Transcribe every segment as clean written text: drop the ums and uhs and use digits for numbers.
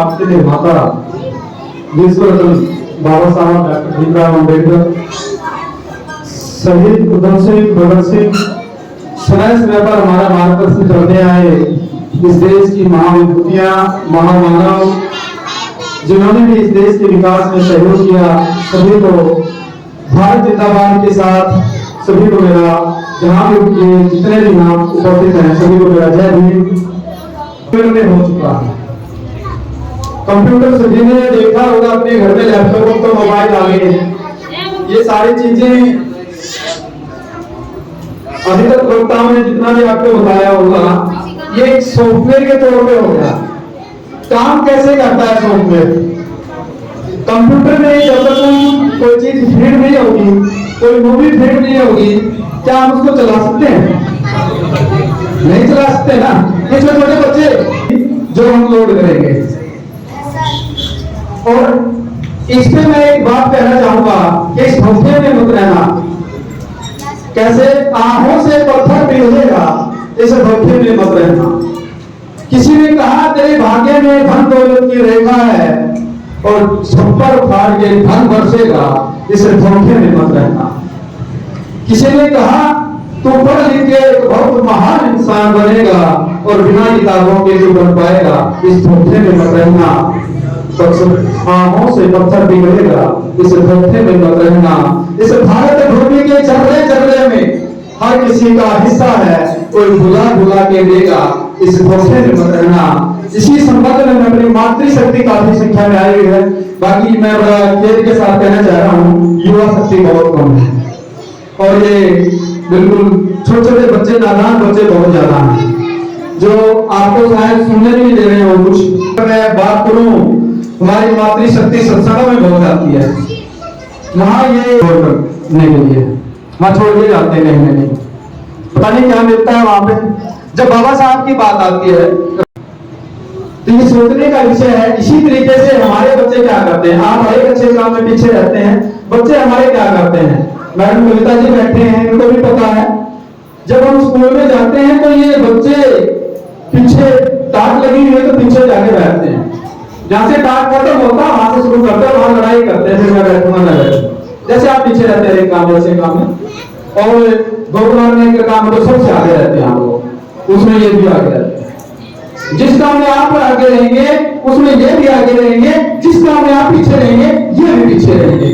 आपके निर्माता विश्व रत्न बाबा साहब डॉक्टर भीमराव अम्बेडकर, शहीद उधम सिंह, भगत सिंह समय समय पर हमारा मार्गदर्शन करते आए। इस देश की महाविभूतियां, महामानव जिन्होंने भी इस देश के विकास में सहयोग किया, सभी को भारत जिंदाबाद के साथ सभी को मेरा, जहां भी ये जितने भी नाम उपस्थित हैं सभी को मेरा जय भीम। में हो चुका है कंप्यूटर, सभी ने देखा होगा अपने घर में, लैपटॉप तो मोबाइल आ गए हैं। ये सारी चीजें अभी तक वक्ताओं ने जितना भी आपको बताया होगा, ये एक सॉफ्टवेयर के तौर पे हो गया। काम कैसे करता है सॉफ्टवेयर? कंप्यूटर में जब तक कोई चीज फीड नहीं होगी, कोई मूवी फीड नहीं होगी, क्या हम उसको चला सकते हैं? नहीं चला सकते ना। ये छोटे बच्चे जो हम लोड करेंगे, और इस पे मैं एक बात कहना चाहूंगा कि इस धोखे में मत रहना। कैसे आंखों से पत्थर पिघलेगा, इस धोखे में मत रहना। किसी ने कहा तेरे भाग्य में धन दौलत की रेखा है और छप्पर फाड़ के धन बरसेगा, इस धोखे में मत रहना। किसी ने कहा तू पढ़ लिख के एक बहुत महान इंसान बनेगा और बिना किताबों के तू बन पाएगा, इस धोखे में मत रहना। आंखों से पत्थर पिघलेगा, इस धोखे में मत रहना। इस भारत भूमि के चर्रे चर्रे में हर किसी का हिस्सा है, कोई भुला भुला के देगा, इस धोखे में मत रहना। इसी संबंध में मैं अपनी मातृशक्ति काफी संख्या में आई है। बाकी मैं बड़ा खेद के साथ कहना चाह रहा हूँ, युवा शक्ति बहुत कम है और ये बिल्कुल छोटे छोटे बच्चे, नादान बच्चे बहुत ज्यादा हैं जो आपको शायद सुनने नहीं दे रहे हो कुछ। मैं बात करूं, हमारी मातृशक्ति सत्संगों में बहुत आती है, वहां ये नहीं के लिए वहां छोड़ के जाते हैं, नहीं पता नहीं क्या मिलता है वहां पे। जब बाबा साहब की बात आती है तो ये सोचने का विषय है। इसी तरीके से हमारे बच्चे क्या करते हैं, आप हर एक अच्छे काम में पीछे रहते हैं, बच्चे हमारे क्या करते हैं। मैडम कविता जी बैठे हैं, इनको भी पता है, जब हम स्कूल में जाते हैं तो ये बच्चे पीछे टाट लगी हुई है तो पीछे जाके बैठते हैं। जहां से टाट खत्म होता है वहां से शुरू करते हैं, वहां लड़ाई करते हैं, फिर मैं बैठूंगा ना बैठूंगा। जैसे आप पीछे रहते हैं एक काम ऐसे काम में, और दौड़ मारने के काम तो सबसे आगे रहते हैं हम लोग, उसमें ये भी आगे रहते हैं। जिस काम में आप आगे रहेंगे उसमें ये भी आगे रहेंगे, जिस काम में आप पीछे रहेंगे ये भी पीछे रहेंगे।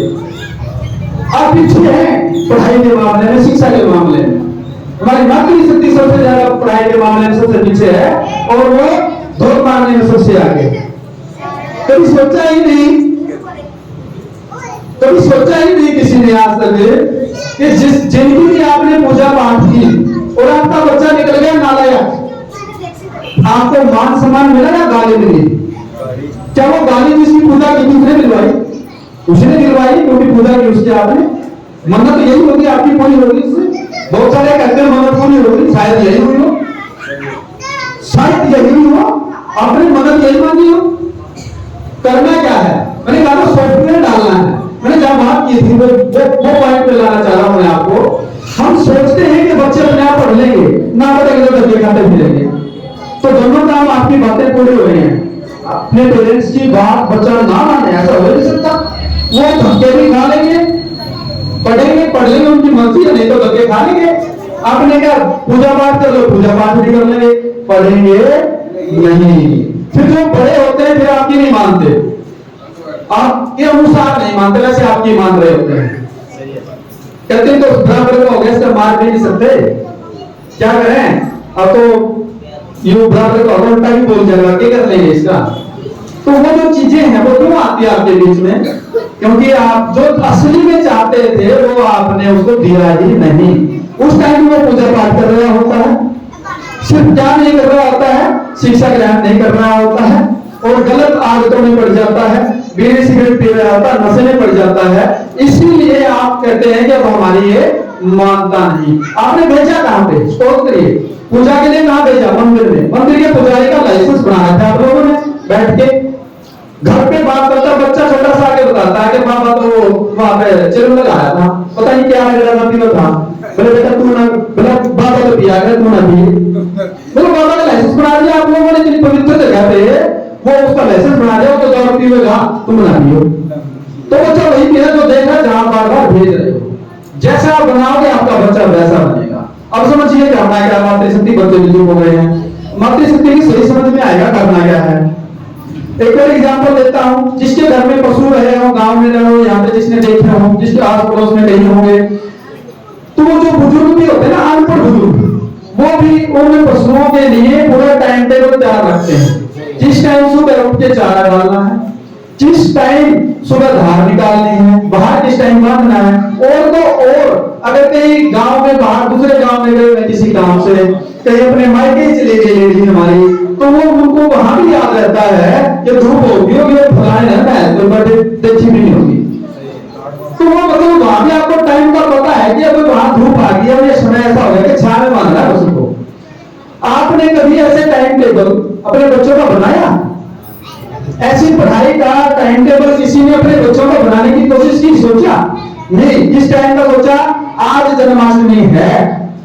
आप पीछे हैं पढ़ाई के मामले में, शिक्षा के मामले में। हमारी मातृशक्ति सबसे ज्यादा पढ़ाई के मामले में सबसे पीछे है और वो दौड़ मारने में सबसे आगे। कभी सोचा ही नहीं किसी ने आज तक कि जिनकी भी आपने पूजा पाठ की और आपका बच्चा निकल गया नालायक, आपको मान सम्मान मिला या गाली मिली? क्या वो गाली जिसकी पूजा की उसने दिलवाई? उसने दिलवाई क्योंकि पूजा की उसकी आपने। मन्नत तो यही होगी आपकी पूरी होगी उससे। बहुत सारे कहते हैं मन्नत पूरी होगी, शायद यही हुई हो, शायद यही हुआ, आपने मन्नत यही मांगी हो। करना क्या है? मैंने कहा सॉफ्टवेयर डालना है। मैंने जब बात की थी वो पॉइंट पे लाना चाह रहा हूं मैं आपको। हम सोचते हैं कि बच्चे अपने आप पढ़ लेंगे, ना पढ़ेंगे तो धक्के खाते फिरेंगे, तो दोनों काम आपकी बातें पूरी हो रही हैं। अपने पेरेंट्स की बात बच्चा ना माने ऐसा हो नहीं सकता। वो धक्के भी खा लेंगे, पढ़ लेंगे उनकी मर्जी है, नहीं तो धक्के खा लेंगे। आपने क्या पूजा पाठ कर लो, पूजा पाठ भी कर लेंगे, पढ़ेंगे नहीं। फिर जो बड़े होते हैं फिर आपकी नहीं मानते, आपके अनुसार नहीं मानते, वैसे आपकी मान रहे होते हैं। कहते हैं तो बराबर का हो गया, इसका मार भी नहीं सकते, क्या करें? अब तो यू बराबर का उल्टा ही बोल जाएगा, क्या कर लेंगे इसका? तो वो जो चीजें हैं वो क्यों आती है आपके बीच में? क्योंकि आप जो असली में चाहते थे वो आपने उसको दिया ही नहीं। उस टाइम वो पूजा पाठ कर रहा होता है, सिर्फ क्या नहीं कर रहा होता है, शिक्षा ग्रहण नहीं कर रहा होता है और गलत आदतों में पड़ जाता है, बीड़ी सिगरेट पी रहा होता है, नशे में पड़ जाता है। इसीलिए आप कहते हैं कि अब हमारी ये मानता नहीं। आपने भेजा कहां पे? स्टोर करिए, पूजा के लिए कहां भेजा? मंदिर में। मंदिर के पुजारी का लाइसेंस बनाया था आप लोगों ने बैठ के। घर पे बात करता बच्चा छोटा सा आके बताता है कि बाबा तो वहां पे चिल लगाया था, पता नहीं क्या गलती में था। बोले बेटा तू ना, बोला बाबा तो पिया गया, तू ना पिए। बोलो बाबा का लाइसेंस बना दिया आप लोगों ने इतनी पवित्र जगह पे, वो उसका लाइसेंस बना दे, तो 100 रुपये में तुम बना दियो, तो बच्चा वही मेरा जो देख रहा है जहां बार बार भेज रहे हो। जैसा आप बनाओगे आपका बच्चा वैसा बनेगा। अब समझिए करना क्या, मातृशक्ति बच्चे बुजुर्ग हो गए हैं, मातृशक्ति की सही समझ में आएगा करना क्या है। एक और एग्जांपल देता हूं, जिसके घर में पशु रहे हो, गांव में रहे हो, यहाँ पे जिसने देखे हो, जिसके आस पड़ोस में कहीं होंगे, तो वो जो बुजुर्ग भी होते हैं ना, अनपढ़ बुजुर्ग, वो भी उन पशुओं के लिए पूरा टाइम टेबल तैयार रखते हैं। जिस टाइम सुबह उठ के चारा डालना है, जिस टाइम सुबह धार निकालनी है, बाहर किस टाइम बांधना है, और तो और अगर कहीं गांव में बाहर दूसरे गांव में गए किसी काम से, कहीं अपने मायके चले गए लेडी हमारी, तो वो उनको वहां भी याद रहता है कि धूप होगी होगी और फलाने है तो बड़े देखी भी नहीं होगी, तो वो मतलब वहां भी आपको टाइम का पता है कि अब वहां धूप आ गई है, ये समय ऐसा हो गया कि छाया में बांधना है उसको। आपने कभी ऐसे टाइम टेबल अपने बच्चों का बनाया? ऐसी पढ़ाई का टाइम टेबल किसी ने अपने बच्चों को बनाने की कोशिश की? सोचा नहीं। किस टाइम का सोचा? आज जन्माष्टमी है,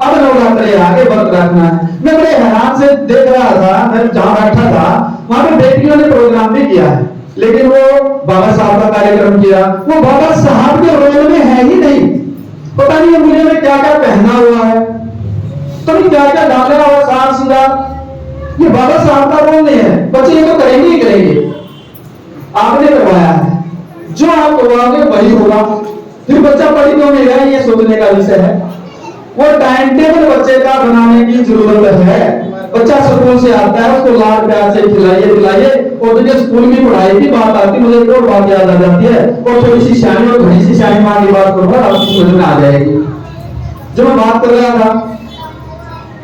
अब नवरात्रि आगे व्रत रखना है। मैं बड़े हैरान से देख रहा था, मैं जहां बैठा था वहां पे बेटियों ने प्रोग्राम भी किया है, लेकिन वो बाबा साहब का कार्यक्रम किया, वो बाबा साहब के रोल में है ही नहीं। पता नहीं मुझे में क्या क्या पहना हुआ है, तो नहीं क्या क्या डाला हुआ साफ सीधा, ये बाबा साहब का रोल नहीं है। बच्चे ये तो करेंगे ही करेंगे, आपने करवाया है, जो आप करवाओगे वही होगा। फिर बच्चा पढ़ी क्यों नहीं रहा, ये सोचने का विषय है। वो टाइम टेबल बच्चे का बनाने की जरूरत है। बच्चा स्कूल से आता है, उसको लाड प्यार से खिलाइए पिलाइए, और मुझे स्कूल की पढ़ाई की बात आती, मुझे एक और बात याद आ जाती है, और थोड़ी सी शानी और घड़ी सी शानी मां की बात करूंगा, आपकी समझ में आ जाएगी। जब मैं बात कर रहा था,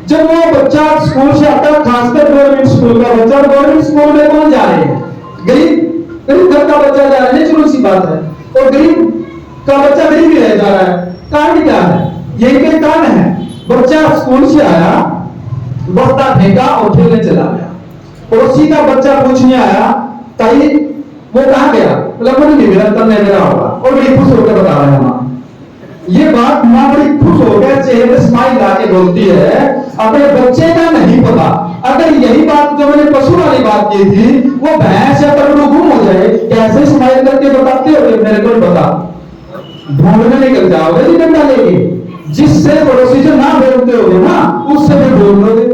जब वो बच्चा स्कूल से आता है, खासकर गवर्नमेंट स्कूल का बच्चा, गवर्नमेंट स्कूल में कौन जा रहे हैं? गरीब घर का बच्चा जा रहा है, नेचुरल सी बात है, और गरीब का बच्चा गरीब ही रह जा रहा है। कारण क्या है? यही के कारण है, बच्चा स्कूल से आया, बस्ता फेंका और खेलने चला गया, पड़ोसी का बच्चा पूछने आया, ताई वो कहां गया? बोला मुझे नहीं मिला, तब नहीं मेरा होगा, और बड़ी खुश होकर बता रहे हैं मां। ये बात मां बड़ी खुश होकर चेहरे पे स्माइल लाके बोलती है, अपने बच्चे का नहीं पता। अगर यही बात जो मैंने पशु वाली बात की थी, वो भैंस या बकरू गुम हो जाए, कैसे स्माइल करके बताते हो? मेरे को बता, ढूंढने निकल जाओगे जी डंडा लेके, जिससे पड़ोसी से ना बोलते हो ना, उससे भी बोल लोगे।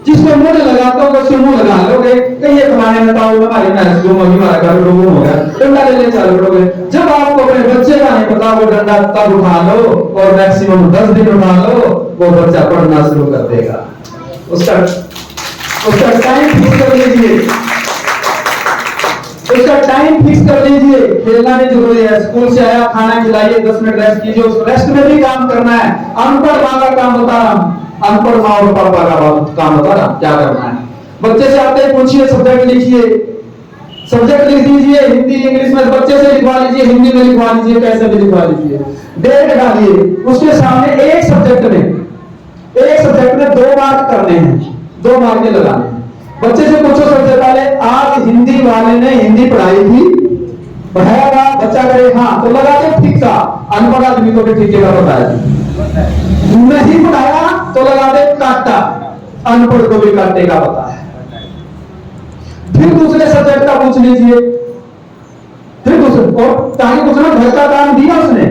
जिसको मुंह लगाता होगा उससे मुंह लगा लोगे, कहीं ये फलाने में ताऊ में हमारी मैच गुम होगी, हमारा घर गुम हो गया, डंडा लेने चालू करोगे। जब आपको अपने बच्चे का नहीं पता, वो डंडा तब उठा लो, और मैक्सिमम 10 दिन उठा लो, वो बच्चा पढ़ना शुरू कर देगा। उसका टाइम फिक्स कर लीजिए, उसका टाइम फिक्स कर लीजिए। खेलना भी जरूरी है, स्कूल से आया खाना खिलाइए, 10 मिनट रेस्ट कीजिए, उस रेस्ट में भी काम करना है। अनपढ़ माँ का काम बता रहा हूं, अनपढ़ माँ और पापा का काम बता रहा क्या करना है। बच्चे से आते ही पूछिए, सब्जेक्ट लिखिए, सब्जेक्ट लिख दीजिए, हिंदी इंग्लिश में बच्चे से लिखवा लीजिए, हिंदी में लिखवा लीजिए, कैसे भी लिखवा लीजिए, डेट डालिए। उसके सामने एक सब्जेक्ट में 2 मार्क करने हैं, 2 मार्क लगाने हैं। बच्चे से पूछो सबसे पहले, आज हिंदी वाले ने हिंदी पढ़ाई थी, पढ़ाया था? बच्चा करे हाँ, तो लगा दो ठीक था। अनपढ़ आदमी को भी ठीक का पता है, नहीं पढ़ाया तो लगा दे काटा, अनपढ़ को भी काटे का पता है। फिर दूसरे सब्जेक्ट का पूछ लीजिए, फिर दूसरे, और ताकि पूछना घर का काम दिया उसने,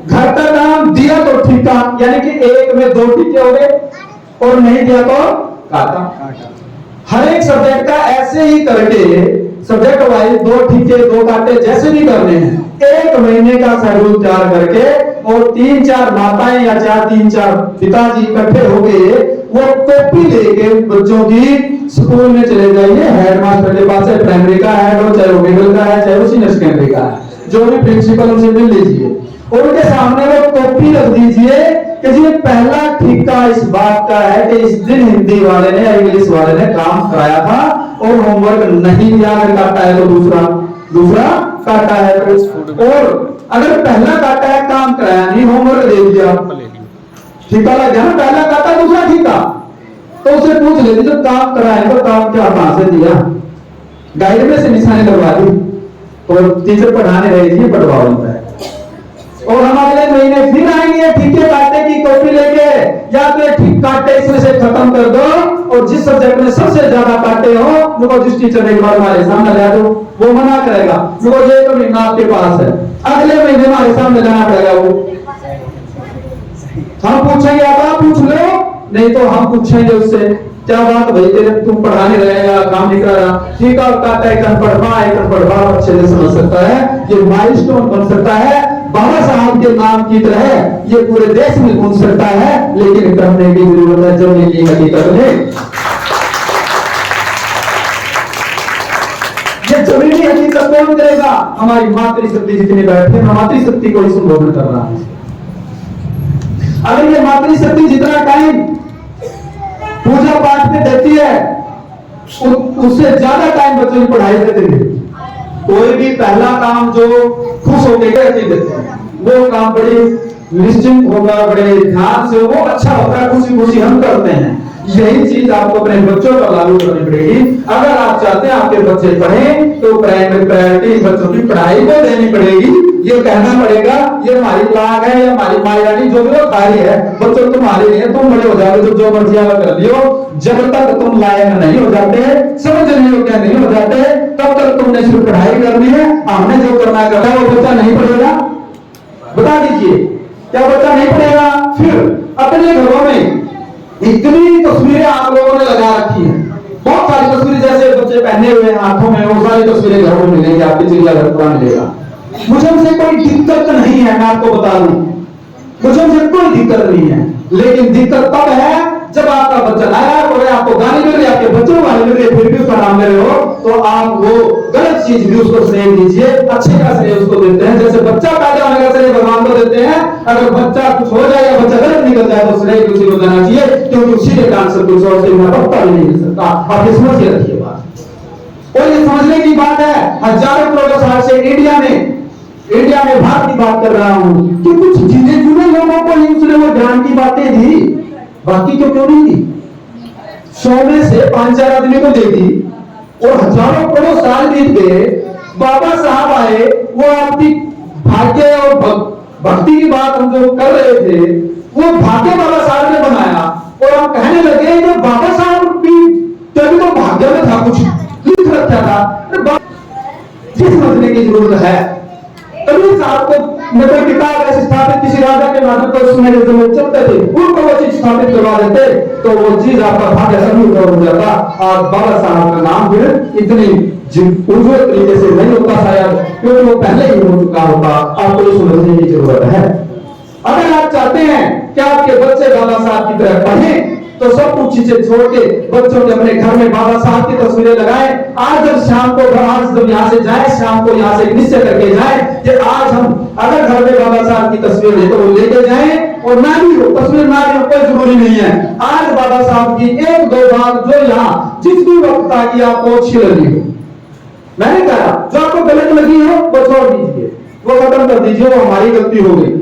घर का काम दिया तो ठीक था, यानी कि 1 में 2 टीके हो गए, और नहीं दिया तो काटा। हर एक सब्जेक्ट का ऐसे ही करके सब्जेक्ट वाइज 2 ठीके 2 काटे जैसे भी करने हैं, 1 महीने का शेड्यूल तैयार करके, और 3-4 माताएं या 3-4 पिताजी इकट्ठे हो गए, वो कॉपी लेके बच्चों की स्कूल में चले जाइए, हेडमास्टर के पास, चाहे प्राइमरी का हेड हो, चाहे वो मिडिल का है, चाहे वो सीनियर सेकेंडरी का है, जो भी प्रिंसिपल उनसे मिल लीजिए, और उनके सामने वो कॉपी रख दीजिए कि जी पहला ठीका इस बात का है कि इस दिन हिंदी वाले ने या इंग्लिश वाले ने काम कराया था और होमवर्क नहीं दिया, अगर काटा है तो दूसरा काटा है। और अगर पहला काटा है काम कराया नहीं, होमवर्क दे दिया, ठीका लग गया ना, पहला काटा दूसरा ठीका, तो उसे पूछ लेते जब काम कराया तो काम क्या कहां से दिया, गाइड में से निशानी लगवा दी, और टीचर पढ़ाने रही थी, पढ़वाओ उनका और हम अगले महीने फिर आएंगे ठीके काटे की कॉपी लेके, या तो ठीक काटे इसमें से खत्म कर दो, और जिस सब्जेक्ट में सबसे ज्यादा काटे हो उनको जिस टीचर ने एक बार हमारे सामने ला दो, वो मना करेगा, वो ये तो महीना आपके पास है, अगले महीने हमारे सामने लाना पड़ेगा। वो हम पूछेंगे आप पूछ लो, नहीं तो हम पूछेंगे उससे क्या बात भाई तेरे तुम पढ़ाने रहेगा काम नहीं कर रहा, ठीक है कहता है कनपढ़वा अच्छे से समझ सकता है, ये माइलस्टोन बन सकता है, बाबा साहब के नाम की तरह ये पूरे देश में घूम सकता है, लेकिन करने की जरूरत है जब ये हकीकत में ये जमीनी हकीकत कौन करेगा? हमारी मातृशक्ति जितनी बैठे, मातृशक्ति को ही संबोधन कर रहा है। अगर ये मातृशक्ति जितना टाइम पूजा पाठ में देती है उससे ज्यादा टाइम बच्चों की पढ़ाई में देती है। कोई भी पहला काम जो खुश होकर करके देते हैं वो काम बड़ी निश्चिंत होगा, बड़े ध्यान से, वो अच्छा होता है, खुशी खुशी हम करते हैं। यही चीज आपको अपने बच्चों पर लागू करनी पड़ेगी। अगर आप चाहते हैं आपके बच्चे पढ़ें तो प्रायोरिटी बच्चों की पढ़ाई को देनी पड़ेगी। ये कहना पड़ेगा ये हमारी लाग है, हमारी मायानी जो भी वो कार्य है, बच्चों तुम्हारे लिए, तुम बड़े हो जाओगे तो जो मर्जी आप कर लियो, जब तक तुम लायक नहीं हो जाते, समझने योग्य नहीं हो जाते, तब तक तुमने सिर्फ पढ़ाई करनी है। हमने जो करना है वो बच्चा नहीं पढ़ेगा। बता दीजिए क्या बच्चा नहीं पढ़ेगा? फिर अपने घरों में इतनी तस्वीरें आप लोगों ने लगा रखी है, बहुत सारी तस्वीरें जैसे बच्चे पहने हुए हैं हाथों में, वो सारी तस्वीरें घरों में मिलेंगी, आपकी चिड़ियाघर पूरा मिलेगा। मुझे उनसे कोई दिक्कत नहीं है, मैं आपको बता दूं, मुझे उनसे कोई दिक्कत नहीं है, लेकिन दिक्कत तब है जब आपका बच्चा नाराज हो रहा है, आपको गाली मिल रही है, आपके बच्चों को गाली मिल रही है, फिर भी उसका नाम ले रहे हो, तो आप वो गलत चीज भी उसको श्रेय दीजिए, अच्छे का श्रेय उसको देते हैं। जैसे बच्चा पैदा होने का श्रेय भगवान को देते हैं, अगर बच्चा कुछ हो जाए या बच्चा गलत निकल जाए तो श्रेय किसी को देना चाहिए, क्योंकि उसी के कारण से कुछ और से पत्ता भी नहीं मिल सकता। आप ये समझ के रखिए बात, और ये समझने की बात है। हजारों करोड़ों साल से इंडिया में भारत की बात कर रहा हूं कि कुछ जिन्हें जुड़े लोगों को ही उसने वो ज्ञान की बातें दी, बाकी क्यों नहीं दी? 100 में से 5-4 आदमी को दे दी, और हजारों करोड़ साल बीत गए, बाबा साहब आए, वो आपकी भाग्य और भक्ति की बात हम जो कर रहे थे वो भाग्य बाबा साहब ने बनाया, और हम कहने लगे कि बाबा साहब भी तभी तो भाग्य में था, कुछ लिख रखा था। ये समझने की जरूरत है। तभी साहब को मैं कोई किताब ऐसी स्थापित किसी राजा के माध्यम पर उसमें जो लोग चलते थे उनको वो चीज स्थापित करवा देते, तो वो चीज आपका भाग्य सभी हो जाता, और बाबा साहब का नाम फिर इतनी उज्जवल तरीके से नहीं होता शायद, क्योंकि वो पहले ही हो चुका होता। आपको ये समझने की जरूरत है। अगर आप चाहते हैं कि आपके बच्चे बाबा साहब की तरह पढ़ें, तो सब कुछ चीजें छोड़ के बच्चों के अपने घर में बाबा साहब की तस्वीरें लगाएं। आज जब शाम को जब यहाँ से जाए, शाम को यहाँ से निश्चय करके जाए कि आज हम अगर घर में बाबा साहब की तस्वीर ले तो वो लेके जाएं, और ना भी हो तस्वीर ना भी हो कोई जरूरी नहीं है। आज बाबा साहब की 1-2 बात जो यहाँ जिस भी वक्त ताकि आपको अच्छी लगी हो, मैंने कहा जो आपको गलत लगी हो वो छोड़ दीजिए, वो खत्म कर दीजिए, वो हमारी गलती हो गई।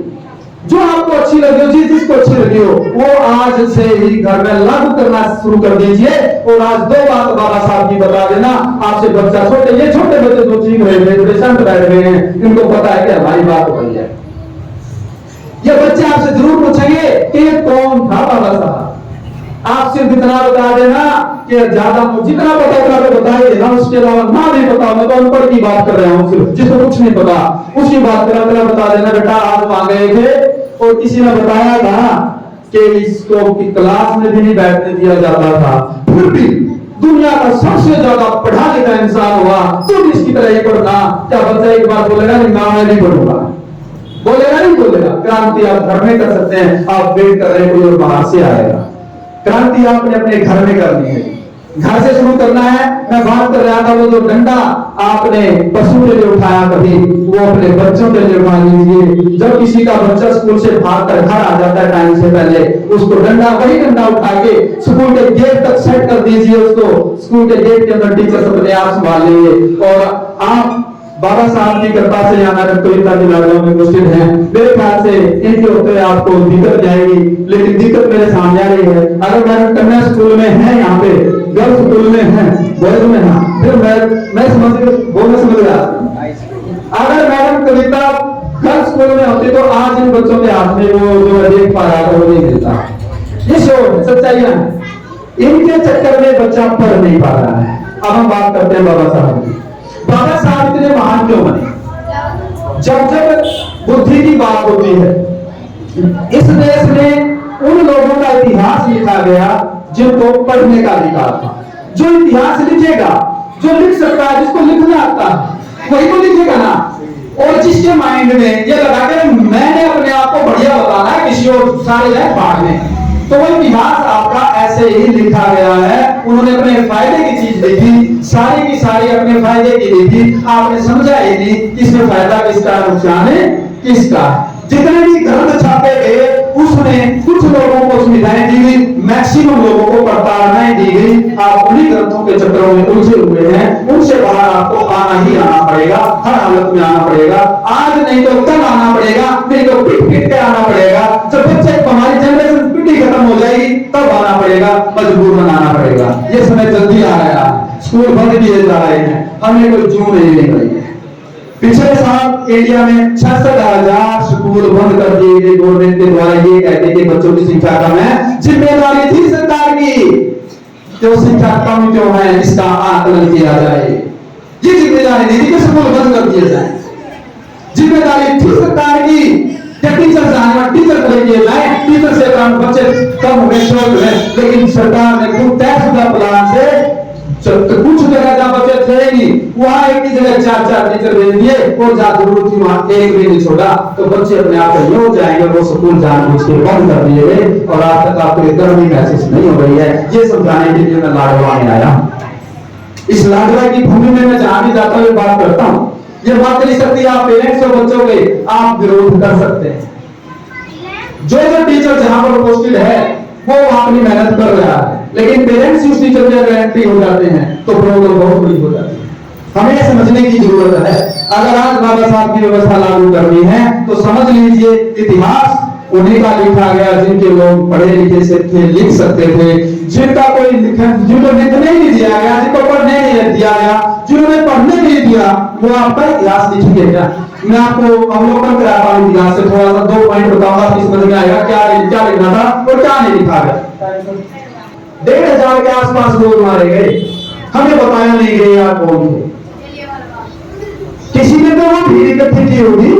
जो आपको अच्छी लगी हो, जिसको अच्छी लगी हो, वो आज से ही घर में लागू करना शुरू कर दीजिए। और आज 2 बात बाबा साहब की बता देना। आपसे बच्चा ये छोटे बच्चे जो चीख रहे थे, जो शांत बैठ रहे हैं, इनको पता है कि हमारी बात हो गई है। ये बच्चे आपसे जरूर पूछेंगे कि ये कौन था बाबा साहब। आप सिर्फ इतना बता देना कि ज्यादा जितना पता उतना तो बताइए ना, उसके अलावा ना नहीं पता, मैं तो अनपढ़ की बात कर रहा हूँ, सिर्फ जिसको कुछ नहीं पता उसकी बात करा बता देना। बेटा आज वहां गए थे और किसी ने बताया था कि इसको की क्लास में भी नहीं बैठने दिया जाता था, फिर भी दुनिया का सबसे ज्यादा पढ़ा लिखा इंसान हुआ, तुम इसकी तरह ही पढ़ना। क्या बच्चा एक बार बोलेगा नहीं ना मैं नहीं पढ़ूंगा? बोलेगा नहीं बोलेगा? क्रांति आप घर में कर सकते हैं, आप वेट कर रहे हैं कोई और बाहर से आएगा। क्रांति आपने अपने घर में करनी है, घर से शुरू करना है। मैं बात कर रहा था वो जो डंडा आपने पशु के लिए उठाया, कभी वो अपने बच्चों के लिए उठा लीजिए। जब किसी का बच्चा स्कूल से भाग कर घर आ जाता है टाइम से पहले, उसको वही डंडा उठा के स्कूल के गेट तक सेट कर दीजिए। उसको स्कूल के गेट के अंदर टीचर अपने आप संभाल लेंगे। और आप बाबा साहब की कृपा से यहाँ कविता की लड़ाइयों में उपस्थित हैं, मेरे ख्याल से इनके होते आपको दिक्कत जाएगी, लेकिन दिक्कत मेरे सामने आ रही है। अगर मैडम कन्या स्कूल में है, यहाँ पे गर्ल्स स्कूल में है, बॉयज में है, फिर मैं समझ गया। अगर मैडम कविता गर्ल्स स्कूल में होती तो आज इन बच्चों के हाथ में वो जो देख पा रहा था वो नहीं मिलता। ये शोर सच्चाई है, इनके चक्कर में बच्चा पढ़ नहीं पा रहा है। अब हम बात करते हैं बाबा साहब की। बाबा साहब इतने महान क्यों बने? जब जब बुद्धि की बात होती है, इस देश में उन लोगों का इतिहास लिखा गया जिनको पढ़ने का अधिकार था। जो इतिहास लिखेगा, जो लिख सकता है, जिसको लिखना आता है, वही तो लिखेगा ना। और जिसके माइंड में ये लगा कि मैंने अपने आप को बढ़िया बताना है, किसी और सारे जाए भाग में, तो वो इतिहास आपका ऐसे ही लिखा गया है। उन्होंने अपने फायदे की चीज लिखी, सारी की सारी अपने फायदे की लिखी। आपने समझा ही नहीं किसमें फायदा किसका, नुकसान है किसका। जितने भी ग्रंथ छापे गए उसमें कुछ लोगों को सुविधाएं दी गई, मैक्सिमम लोगों को प्रताड़नाएं दी गई। आप उन्हीं ग्रंथों के चक्करों में उलझे हुए हैं, उनसे बाहर आपको आना ही आना पड़ेगा, हर हालत में आना पड़ेगा। आज नहीं तो कल आना पड़ेगा, नहीं तो पिट पिट के आना पड़ेगा। जब बच्चे हमारी जनरेशन पिटी खत्म हो जाएगी तब आना पड़ेगा, मजबूरन आना पड़ेगा। ये समय जल्दी आ रहा है, स्कूल बंद किए जा रहे हैं, हमें कोई जून नहीं मिल रही है। पिछले साल इंडिया में 66,000 स्कूल बंद कर दिए गए गवर्नमेंट के द्वारा, ये कहते कि बच्चों की संख्या कम है। जिम्मेदारी थी सरकार की, जो संख्या कम क्यों है इसका आकलन किया जाए। ये जिम्मेदारी नहीं थी कि स्कूल बंद कर दिए जाए, जिम्मेदारी थी सरकार की टीचर टीचर को लेके जाए, टीचर से काम बच्चे कम हो गए, शोर है। लेकिन सरकार ने खुद तय शुदा प्लान से कुछ जगह जहां बच्चे थे नहीं, वहां एक ही जगह 4-4 टीचर भेज दिए, और जहां जरूरत थी वहां एक भी नहीं छोड़ा। तो बच्चे अपने आप को यूं जाएंगे, वो स्कूल जानबूझ के बंद कर दिए गए। और आज तक आपको ये गर्मी महसूस नहीं हो रही है। ये समझाने के लिए मैं लाडवा में आया। इस लाडवा की भूमि में मैं जहां भी जाता हूं बात करता हूं। ये बात नहीं सकती आप पेरेंट्स और बच्चों के आप विरोध कर सकते हैं। जो टीचर जहां पर पोस्टेड है वो अपनी मेहनत कर रहा है, लेकिन पेरेंट्स उस टीचर के गारंटी हो जाते हैं तो प्रॉब्लम बहुत बड़ी हो जाती है। हमें यह समझने की जरूरत है। अगर आज बाबा साहब की व्यवस्था लागू करनी है तो समझ लीजिए इतिहास उन्हीं का लिखा गया जिनके लोग पढ़े लिखे से थे, लिख सकते थे, जिनका कोई जिनको लिखने नहीं दिया गया, जिनको पढ़ने नहीं दिया गया, जिन्होंने पढ़ने नहीं दिया, वो आपका इतिहास लिखेंगे क्या? मैं आपको अवलोकन कराता हूं इतिहास से, थोड़ा सा 2 पॉइंट बताऊंगा, फिर समझ में आएगा क्या लिखना था और क्या नहीं लिखा गया। 1,500 के आसपास लोग मारे गए, हमें बताया नहीं गया यार कौन थे। किसी ने तो वो भीड़ इकट्ठी की होगी।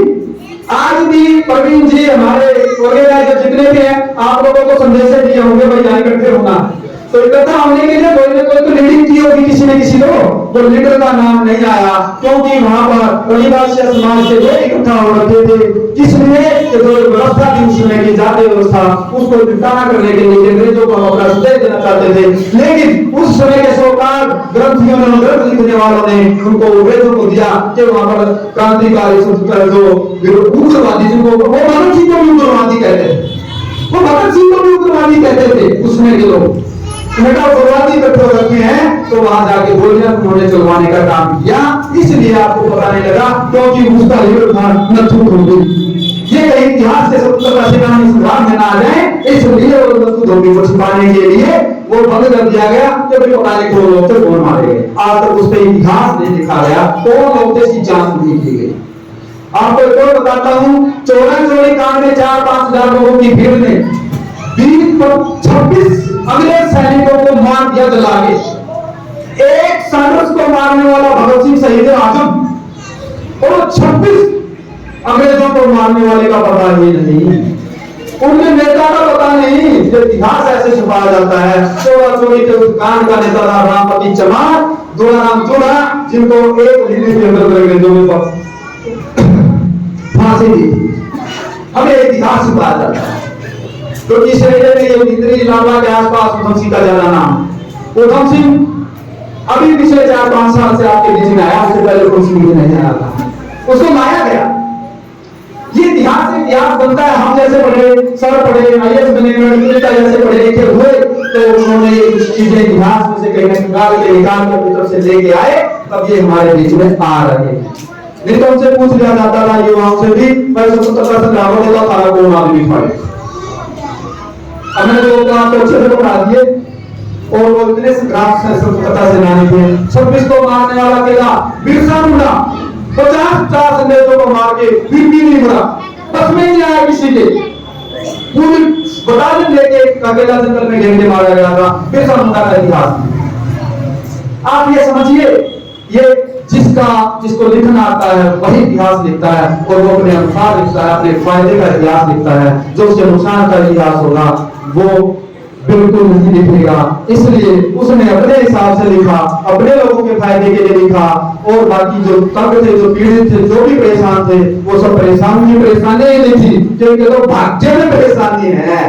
आज भी प्रवीण जी हमारे वगैरह जो जितने भी हैं, आप लोगों को संदेश दिए होंगे भाई यहाँ इकट्ठे होना। तो इकट्ठा होने के लिए कोई ना कोई तो लीडिंग की होगी किसी ने किसी को, वो लीडर का नाम नहीं आया क्योंकि वहां पर आदिवासी समाज से लोग इकट्ठा हो रखे थे, जिसमें जो व्यवस्था थी उसमें की जाति व्यवस्था उसको निपटारा करने के लिए अंग्रेजों को अपना सुदेश देना चाहते थे। लेकिन उस समय के सरकार ग्रंथियों ने, ग्रंथ लिखने वालों ने उनको अंग्रेजों को दिया कि वहां पर क्रांतिकारी जो उग्रवादी, जिनको वो भगत सिंह को भी उग्रवादी कहते थे, वो भगत सिंह को भी उग्रवादी कहते थे उसमें के लोग उग्रवादी इकट्ठे हो रखे हैं। तो वहां जाके गोलियां उन्होंने चलवाने का काम किया, इसलिए आपको पता नहीं लगा क्योंकि उसका लीडर था नथु धोबी। ये कहीं इतिहास से स्वतंत्रता सेनानी संग्राम में ना आ जाए, इसलिए वो नथु धोबी को छिपाने के लिए वो बंद कर दिया गया कि भाई पता नहीं कौन लोग थे कौन मारे गए। आज तक उस पर इतिहास नहीं लिखा गया, कौन लोग थे इसकी जांच नहीं की गई। आपको एक और बताता हूं, चौरी कांड में 4-5 हजार लोगों की भीड़ ने 26 अंग्रेज सैनिकों को मार दिया जला के। एक सैनिक को मारने वाला भगत सिंह शहीद आजम, और 26 अंग्रेजों को मारने वाले का पता ही नहीं, उनके नेता का पता नहीं। ये इतिहास ऐसे छुपाया जाता है। चोरी के उस कांड का नेता था रामपति चमार, दुलाराम चोड़ा, जिनको 1 महीने के अंदर अंग्रेजों ने फांसी दी। हमें इतिहास छुपाया जाता है क्योंकि इस एरिया में ये इंद्री लाडवा के आसपास उधम सिंह का ज्यादा नाम। उधम सिंह अभी पिछले 4-5 साल से आपके बीच में आया, उससे पहले कोई सिंह नहीं आया था, उसको लाया गया। ये इतिहास बनता है। हम जैसे पढ़े, सर पढ़े, IAS बने, जैसे पढ़े लिखे हुए, तो उन्होंने ये चीजें इतिहास में से कहीं निकाल के तरफ से लेके आए, तब ये हमारे बीच में आ रहे हैं। नहीं तो उनसे पूछ लिया जाता था युवाओं से भी, मैं 70% बराबर होता था कौन आदमी पढ़े। हमने लोग आपको अच्छे से पढ़ा दिए, और वो इतने संग्राम से स्वतंत्रता सेनानी थे। 26 को मारने वाला केला बिरसा मुंडा 50 अंग्रेजों को मार के फिर भी नहीं मरा। है किसी के, पूरी बटालियन लेके अकेला जंगल में घेर के मारा गया था। बिरसा मुंडा का इतिहास आप ये समझिए, ये जिसको लिखना आता है वही इतिहास लिखता है, और वो अपने अनुसार लिखता है, अपने फायदे का इतिहास लिखता है। जो उसके नुकसान का इतिहास होगा वो बिल्कुल नहीं लिखेगा। इसलिए उसने अपने हिसाब से लिखा, अपने लोगों के फायदे के लिए लिखा, और बाकी जो तंग थे, जो पीड़ित थे, जो भी परेशान थे, वो सब परेशानी ही नहीं थी, क्योंकि तो भाग्य में परेशानी है,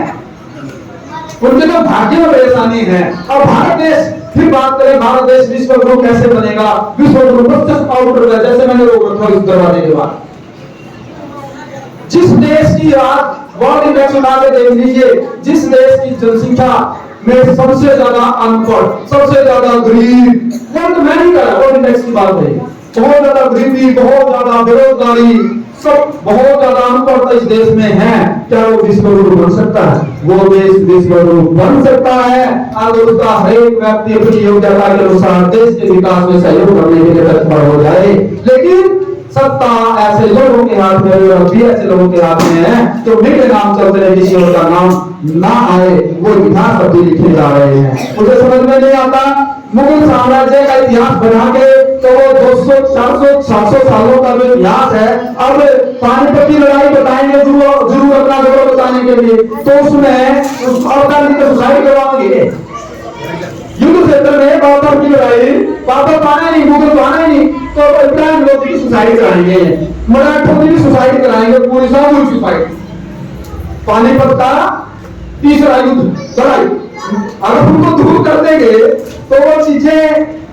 उनके तो भाग्य में परेशानी है। और भारत देश, फिर बात करें भारत देश विश्व गुरु कैसे बनेगा, विश्व गुरु आउटर, जैसे मैंने रोक रखा इस दरवाजे के बाद। जिस देश की आज वर्ल्ड इंडेक्स उठा के देख लीजिए, जिस देश की जनसंख्या में सबसे ज्यादा अनपढ़, सबसे ज्यादा गरीब, वर्ल्ड में नहीं करा, वर्ल्ड इंडेक्स की बात है, बहुत ज्यादा गरीबी, बहुत ज्यादा बेरोजगारी, सब बहुत ज्यादा अनपढ़ता इस देश में है, क्या वो विश्व गुरु बन सकता है? वो देश विश्व गुरु बन सकता है अगर उसका हर एक व्यक्ति अपनी योग्यता के अनुसार देश के विकास में सहयोग करने के लिए तत्पर हो जाए। लेकिन सत्ता ऐसे लोगों के हाथ में, और भी ऐसे लोगों के हाथ में है जो मेरे नाम चलते रहे, किसी और का नाम ना आए, वो इतिहास अभी लिखे जा रहे हैं। मुझे समझ में नहीं आता, मुगल साम्राज्य का इतिहास बना के तो वो 200, 400, 700 सालों का जो इतिहास है, अब पानीपत की लड़ाई बताएंगे जरूर अपना गौरव बताने के लिए, तो उसमें सुसाइड करवाएंगे युद्ध क्षेत्र में, बाबर की लड़ाई, बाबर पाना नहीं, मुगल पाना नहीं, तो इब्राहिम लोधी की सुसाइड कराएंगे, मराठों की सुसाइड कराएंगे, पूरी सामूहिक सुसाइड। पानीपत का तीसरा युद्ध लड़ाई अगर उनको दूर कर देंगे तो वो चीजें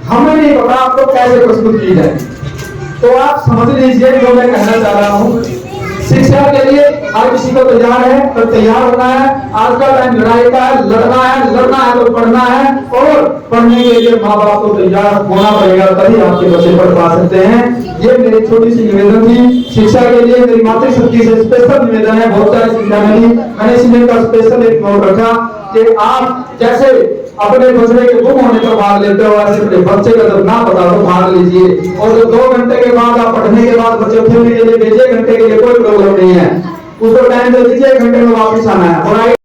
हमें नहीं पता आपको कैसे प्रस्तुत की जाए। तो आप समझ लीजिए जो मैं कहना चाह रहा हूँ, शिक्षा के लिए हर किसी को तैयार है, तो तैयार होना है। आज का टाइम लड़ाई का है, लड़ना है तो पढ़ना है, और पढ़ने के लिए माँ बाप को तैयार होना पड़ेगा, तभी आपके बच्चे पढ़ पा सकते हैं। ये मेरी छोटी सी निवेदन थी शिक्षा के लिए, मेरी मातृशक्ति से स्पेशल निवेदन है, बहुत सारी शिक्षा मिली, मैंने इसलिए का स्पेशल एक नोट रखा कि आप जैसे अपने बच्चे के गुम होने पर भाग लेते हो, ऐसे अपने बच्चे का जब ना पता तो भाग लीजिए। और जो 2 घंटे के बाद आप पढ़ने के बाद बच्चे खेलने के लिए भेजे, घंटे के लिए कोई प्रॉब्लम नहीं है, उसको टाइम दे दीजिए, 1 घंटे में वापस आना है।